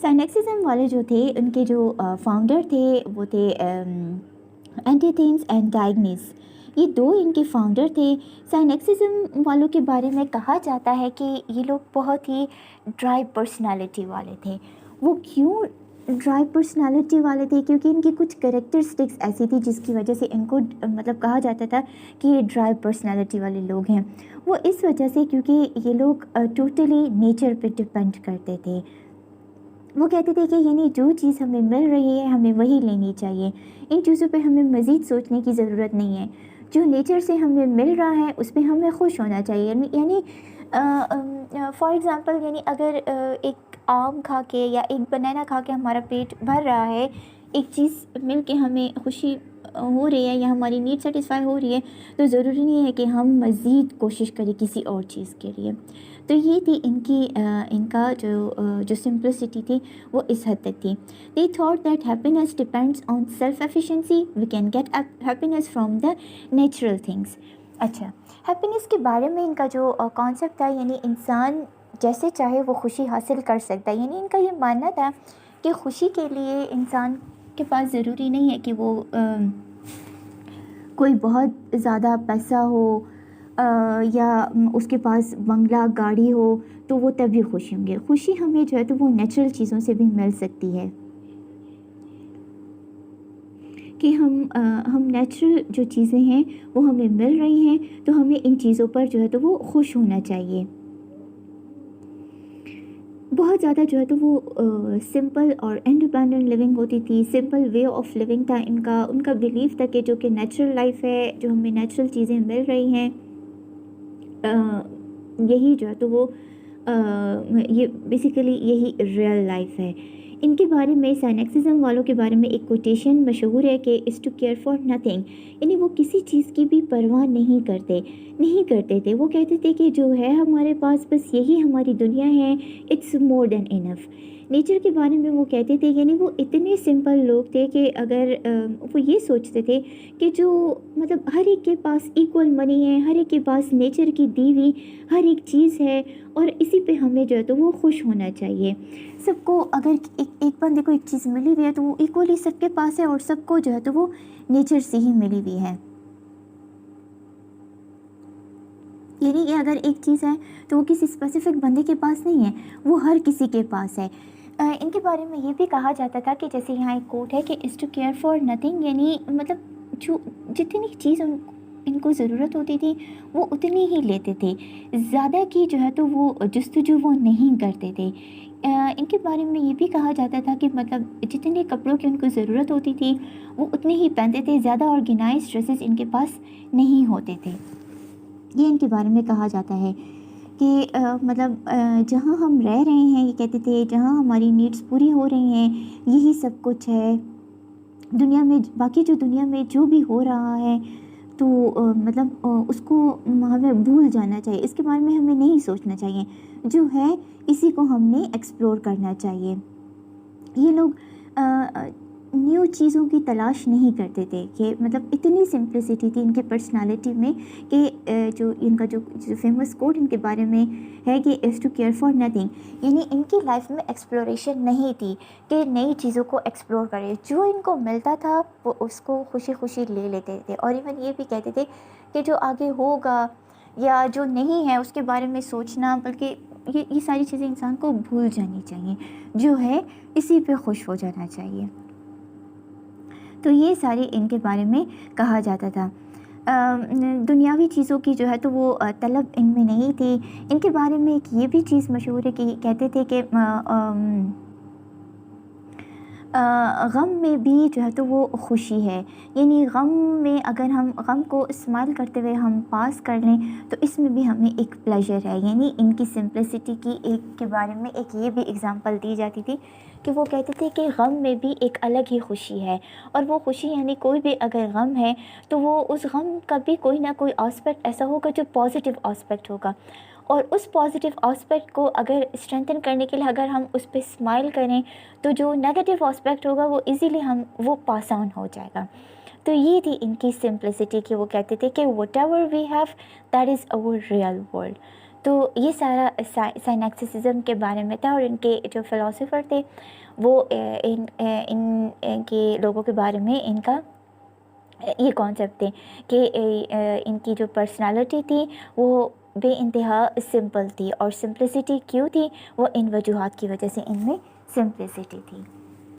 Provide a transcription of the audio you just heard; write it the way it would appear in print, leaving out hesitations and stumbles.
سائنیکسزم والے جو تھے ان کے جو فاؤنڈر تھے وہ تھے اینٹیتھینس اینڈ ڈائگنس، یہ دو ان کے فاؤنڈر تھے۔ سائنیکسزم والوں کے بارے میں کہا جاتا ہے کہ یہ لوگ بہت ہی ڈرائی پرسنالٹی والے تھے۔ وہ کیوں ڈرائی پرسنالٹی والے تھے؟ کیونکہ ان کی کچھ کریکٹرسٹکس ایسی تھی جس کی وجہ سے ان کو مطلب کہا جاتا تھا کہ یہ ڈرائی پرسنالٹی والے لوگ ہیں۔ وہ اس وجہ سے کیونکہ یہ لوگ ٹوٹلی نیچر پہ ڈپینڈ کرتے تھے۔ وہ کہتے تھے کہ یعنی جو چیز ہمیں مل رہی ہے ہمیں وہی لینی چاہیے، ان چیزوں پہ ہمیں مزید سوچنے کی ضرورت نہیں ہے، جو نیچر سے ہمیں مل رہا ہے اس پہ ہمیں خوش ہونا چاہیے۔ یعنی فار ایگزامپل، یعنی اگر ایک آم کھا کے یا ایک بنانا کھا کے ہمارا پیٹ بھر رہا ہے، ایک چیز مل کے ہمیں خوشی ہو رہی ہے یا ہماری نیڈ سیٹسفائی ہو رہی ہے، تو ضروری نہیں ہے کہ ہم مزید کوشش کریں کسی اور چیز کے لیے۔ تو یہ تھی ان کا جو سمپلسٹی تھی وہ اس حد تک تھی۔ They thought that happiness depends on self-efficiency. We can get happiness from the natural things. اچھا، ہیپینس کے بارے میں ان کا جو کانسیپٹ تھا، یعنی انسان جیسے چاہے وہ خوشی حاصل کر سکتا ہے۔ یعنی ان کا یہ ماننا تھا کہ خوشی کے لیے انسان کے پاس ضروری نہیں ہے کہ وہ کوئی بہت زیادہ پیسہ ہو یا اس کے پاس بنگلہ گاڑی ہو تو وہ تبھی خوش ہوں گے۔ خوشی ہمیں جو ہے تو وہ نیچرل چیزوں سے بھی مل سکتی ہے، کہ ہم نیچرل جو چیزیں ہیں وہ ہمیں مل رہی ہیں تو ہمیں ان چیزوں پر جو ہے تو وہ خوش ہونا چاہیے۔ بہت زیادہ جو ہے تو وہ سمپل اور انڈیپینڈنٹ لیونگ ہوتی تھی، سمپل وے آف لیونگ تھا ان کا بلیف تھا کہ جو کہ نیچرل لائف ہے، جو ہمیں نیچرل چیزیں مل رہی ہیں، یہی جو ہے تو وہ یہ بیسیکلی یہی ریئل لائف ہے۔ ان کے بارے میں سائنیکسزم والوں کے بارے میں ایک کوٹیشن مشہور ہے کہ از ٹو کیئر فار نتھنگ، یعنی وہ کسی چیز کی بھی پرواہ نہیں کرتے تھے۔ وہ کہتے تھے کہ جو ہے ہمارے پاس بس یہی ہماری دنیا ہے، it's more then enough. Nature کے بارے میں وہ کہتے تھے، یعنی وہ اتنے سمپل لوگ تھے کہ اگر وہ یہ سوچتے تھے کہ جو مطلب ہر ایک کے پاس ایکول منی ہے، ہر ایک کے پاس نیچر کی دی ہوئی ہر ایک چیز ہے اور اسی پہ ہمیں جو ہے تو وہ خوش ہونا چاہیے۔ سب کو اگر ایک بندے کو ایک چیز ملی ہوئی ہے تو وہ ایکولی سب کے پاس ہے اور سب کو جو ہے تو وہ نیچر سے ہی ملی ہوئی ہے۔ یعنی کہ اگر ایک چیز ہے تو وہ کسی اسپیسیفک بندے کے پاس نہیں ہے، وہ ہر کسی کے پاس ہے۔ ان کے بارے میں یہ بھی کہا جاتا تھا کہ جیسے یہاں ایک کوٹ ہے کہ از ٹو کیئر فار نتھنگ، یعنی مطلب جو جتنی چیز ان کو ضرورت ہوتی تھی وہ اتنی ہی لیتے تھے، زیادہ کی جو ہے تو وہ جستجو وہ نہیں کرتے تھے۔ ان کے بارے میں یہ بھی کہا جاتا تھا کہ مطلب جتنے کپڑوں کی ان کو ضرورت ہوتی تھی وہ اتنے ہی پہنتے تھے، زیادہ آرگنائز ڈریسز ان کے پاس نہیں ہوتے تھے۔ یہ ان کے بارے میں کہا جاتا ہے کہ مطلب جہاں ہم رہ رہے ہیں، یہ کہتے تھے جہاں ہماری نیڈس پوری ہو رہی ہیں یہی سب کچھ ہے دنیا میں، باقی جو دنیا میں جو بھی ہو رہا ہے تو مطلب اس کو ہمیں بھول جانا چاہیے، اس کے بارے میں ہمیں نہیں سوچنا چاہیے، جو ہے اسی کو ہم نے ایکسپلور کرنا چاہیے۔ یہ لوگ نیو چیزوں کی تلاش نہیں کرتے تھے، کہ مطلب اتنی سمپلسٹی تھی ان کے پرسنالٹی میں کہ جو ان کا جو فیمس کوٹ ان کے بارے میں ہے کہ از ٹو کیئر فار نتھنگ، یعنی ان کی لائف میں ایکسپلوریشن نہیں تھی کہ نئی چیزوں کو ایکسپلور کرے، جو ان کو ملتا تھا وہ اس کو خوشی خوشی لے لیتے تھے۔ اور ایون یہ بھی کہتے تھے کہ جو آگے ہوگا یا جو نہیں ہے اس کے بارے میں سوچنا، بلکہ یہ ساری چیزیں انسان کو بھول جانی چاہیے، جو ہے اسی پہ خوش ہو جانا چاہیے۔ تو یہ ساری ان کے بارے میں کہا جاتا تھا۔ دنیاوی چیزوں کی جو ہے تو وہ طلب ان میں نہیں تھی۔ ان کے بارے میں ایک یہ بھی چیز مشہور ہے کہ کہتے تھے کہ غم میں بھی جو ہے تو وہ خوشی ہے، یعنی غم میں اگر ہم غم کو اسمائل کرتے ہوئے ہم پاس کر لیں تو اس میں بھی ہمیں ایک پلیجر ہے۔ یعنی ان کی سمپلسٹی کی ایک کے بارے میں ایک یہ بھی اگزامپل دی جاتی تھی کہ وہ کہتے تھے کہ غم میں بھی ایک الگ ہی خوشی ہے، اور وہ خوشی یعنی کوئی بھی اگر غم ہے تو وہ اس غم کا بھی کوئی نہ کوئی آسپیکٹ ایسا ہوگا جو پازیٹیو آسپیکٹ ہوگا، اور اس پازیٹیو آسپیکٹ کو اگر اسٹرینتھن کرنے کے لیے اگر ہم اس پہ اسمائل کریں تو جو نیگیٹو آسپیکٹ ہوگا وہ ایزیلی وہ پاس آن ہو جائے گا۔ تو یہ تھی ان کی سمپلسٹی کہ وہ کہتے تھے کہ whatever we have that is our real world. تو یہ سارا سائنیکسزم کے بارے میں تھا، اور ان کے جو فلاسفر تھے وہ ان کے لوگوں کے بارے میں ان کا یہ کانسیپٹ تھے کہ ان کی جو پرسنالٹی تھی وہ بے انتہا سمپل تھی، اور سمپلسٹی کیوں تھی؟ وہ ان وجوہات کی وجہ سے ان میں سمپلسٹی تھی۔